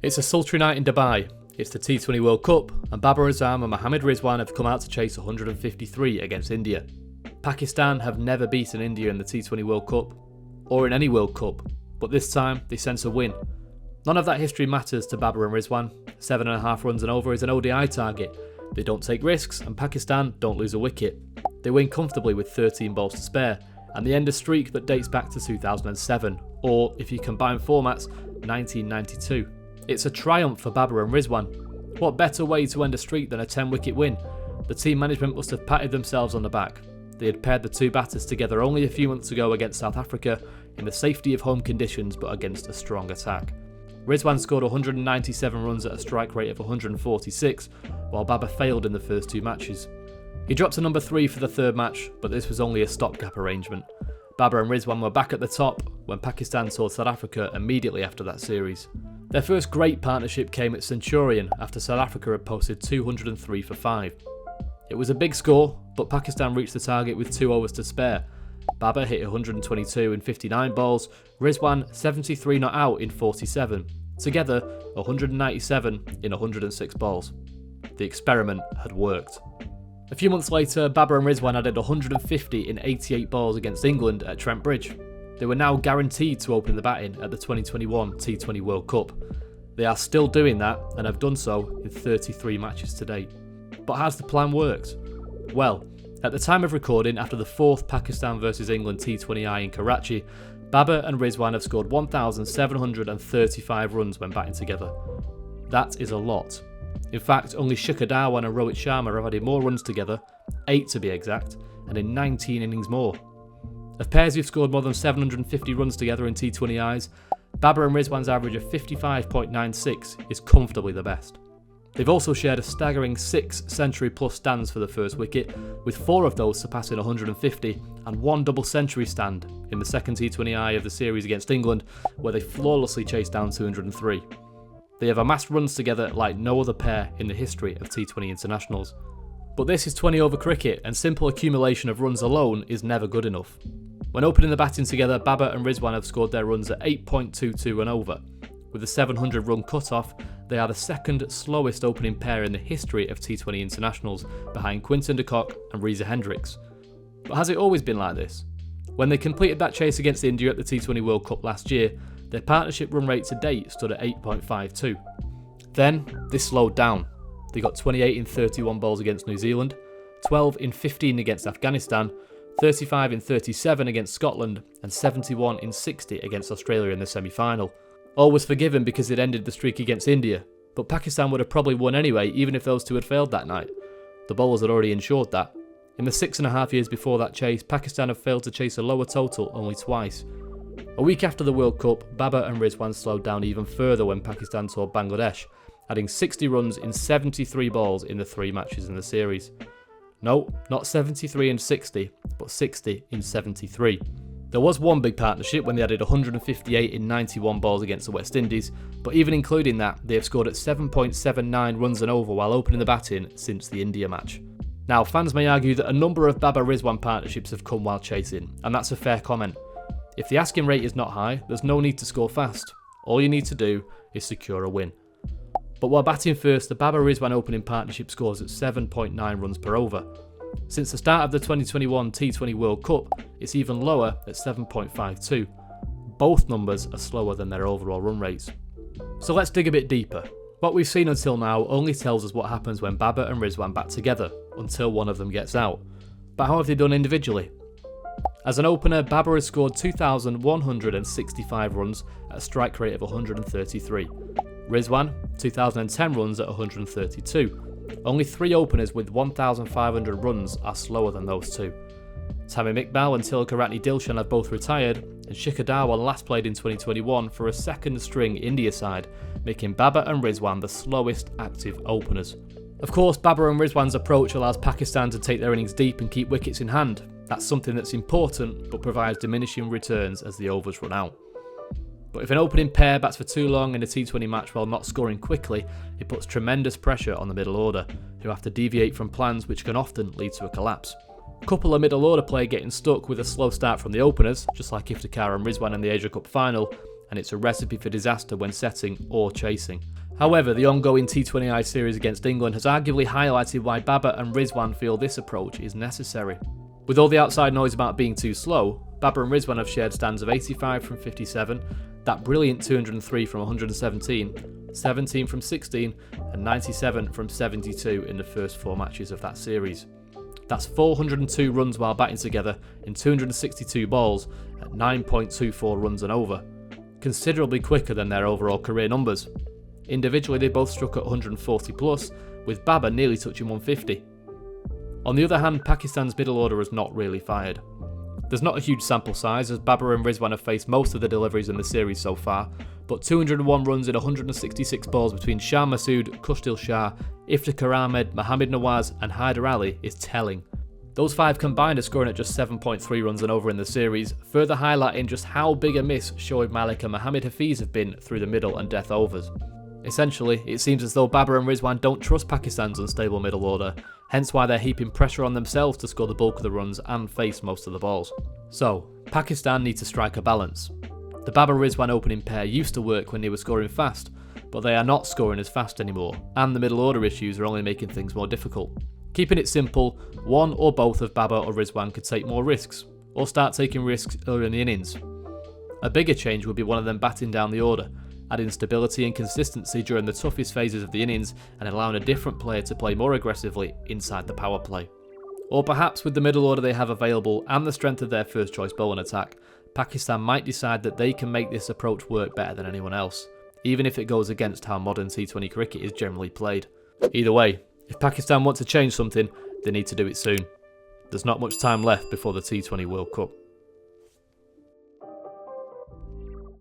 It's a sultry night in Dubai. It's the T20 World Cup, and Babar-Rizwan and Mohammad have come out to chase 153 against India. Pakistan have never beaten India in the T20 World Cup, or in any World Cup, but this time they sense a win. None of that history matters to Babar and Rizwan. 7.5 runs and over is an ODI target. They don't take risks, and Pakistan don't lose a wicket. They win comfortably with 13 balls to spare, and they end a streak that dates back to 2007, or, if you combine formats, 1992. It's a triumph for Babar and Rizwan. What better way to end a streak than a 10-wicket win? The team management must have patted themselves on the back. They had paired the two batters together only a few months ago against South Africa in the safety of home conditions but against a strong attack. Rizwan scored 197 runs at a strike rate of 146, while Babar failed in the first two matches. He dropped to number 3 for the third match, but this was only a stopgap arrangement. Babar and Rizwan were back at the top when Pakistan toured South Africa immediately after that series. Their first great partnership came at Centurion after South Africa had posted 203 for 5. It was a big score, but Pakistan reached the target with 2 overs to spare. Babar hit 122 in 59 balls, Rizwan 73 not out in 47, together 197 in 106 balls. The experiment had worked. A few months later, Babar and Rizwan added 150 in 88 balls against England at Trent Bridge. They were now guaranteed to open the batting at the 2021 T20 World Cup. They are still doing that and have done so in 33 matches to date. But has the plan worked? Well, at the time of recording, after the 4th Pakistan vs England T20I in Karachi, Babar and Rizwan have scored 1,735 runs when batting together. That is a lot. In fact, only Shikhar Dhawan and Rohit Sharma have added more runs together, 8 to be exact, and in 19 innings more. Of pairs who've scored more than 750 runs together in T20Is, Babar and Rizwan's average of 55.96 is comfortably the best. They've also shared a staggering 6 century-plus stands for the first wicket, with 4 of those surpassing 150 and 1 double century stand in the second T20I of the series against England, where they flawlessly chased down 203. They have amassed runs together like no other pair in the history of T20 Internationals. But this is 20 over cricket, and simple accumulation of runs alone is never good enough. When opening the batting together, Babar and Rizwan have scored their runs at 8.22 and over. With a 700 run cut-off, they are the second slowest opening pair in the history of T20 Internationals, behind Quinton de Kock and Reza Hendricks. But has it always been like this? When they completed that chase against India at the T20 World Cup last year, their partnership run rate to date stood at 8.52. Then, this slowed down. They got 28 in 31 balls against New Zealand, 12 in 15 against Afghanistan, 35 in 37 against Scotland, and 71 in 60 against Australia in the semi-final. All was forgiven because it ended the streak against India, but Pakistan would have probably won anyway even if those two had failed that night. The bowlers had already ensured that. In the 6.5 years before that chase, Pakistan have failed to chase a lower total only twice. A week after the World Cup, Babar and Rizwan slowed down even further when Pakistan toured Bangladesh, adding 60 runs in 73 balls in the 3 matches in the series. No, not 73 in 60, but 60 in 73. There was one big partnership when they added 158 in 91 balls against the West Indies, but even including that, they have scored at 7.79 runs and over while opening the batting since the India match. Now, fans may argue that a number of Babar-Rizwan partnerships have come while chasing, and that's a fair comment. If the asking rate is not high, there's no need to score fast. All you need to do is secure a win. But while batting first, the Babar-Rizwan opening partnership scores at 7.9 runs per over. Since the start of the 2021 T20 World Cup, it's even lower at 7.52. Both numbers are slower than their overall run rates. So let's dig a bit deeper. What we've seen until now only tells us what happens when Babar and Rizwan bat together, until one of them gets out. But how have they done individually? As an opener, Babar has scored 2,165 runs at a strike rate of 133. Rizwan, 2,010 runs at 132. Only 3 openers with 1,500 runs are slower than those two. Tamim Iqbal and Tilakaratne Dilshan have both retired, and Shikhar Dhawan last played in 2021 for a second string India side, making Babar and Rizwan the slowest active openers. Of course, Babar and Rizwan's approach allows Pakistan to take their innings deep and keep wickets in hand. That's something that's important, but provides diminishing returns as the overs run out. But if an opening pair bats for too long in a T20 match while not scoring quickly, it puts tremendous pressure on the middle order, who have to deviate from plans which can often lead to a collapse. Couple of middle order play getting stuck with a slow start from the openers, just like Iftikhar and Rizwan in the Asia Cup final, and it's a recipe for disaster when setting or chasing. However, the ongoing T20I series against England has arguably highlighted why Babar and Rizwan feel this approach is necessary. With all the outside noise about being too slow, Babar and Rizwan have shared stands of 85 from 57, that brilliant 203 from 117, 17 from 16, and 97 from 72 in the first 4 matches of that series. That's 402 runs while batting together in 262 balls at 9.24 runs and over, considerably quicker than their overall career numbers. Individually, they both struck at 140 plus, with Babar nearly touching 150. On the other hand, Pakistan's middle order has not really fired. There's not a huge sample size, as Babar and Rizwan have faced most of the deliveries in the series so far, but 201 runs in 166 balls between Shah Masood, Kushdil Shah, Iftikhar Ahmed, Mohammad Nawaz and Haider Ali is telling. Those 5 combined are scoring at just 7.3 runs and over in the series, further highlighting just how big a miss Shoaib Malik and Mohammad Hafiz have been through the middle and death overs. Essentially, it seems as though Babar and Rizwan don't trust Pakistan's unstable middle order, hence why they're heaping pressure on themselves to score the bulk of the runs and face most of the balls. So, Pakistan need to strike a balance. The Babar-Rizwan opening pair used to work when they were scoring fast, but they are not scoring as fast anymore, and the middle order issues are only making things more difficult. Keeping it simple, one or both of Babar or Rizwan could take more risks, or start taking risks earlier in the innings. A bigger change would be one of them batting down the order, adding stability and consistency during the toughest phases of the innings and allowing a different player to play more aggressively inside the power play. Or perhaps with the middle order they have available and the strength of their first choice bowling attack, Pakistan might decide that they can make this approach work better than anyone else, even if it goes against how modern T20 cricket is generally played. Either way, if Pakistan want to change something, they need to do it soon. There's not much time left before the T20 World Cup.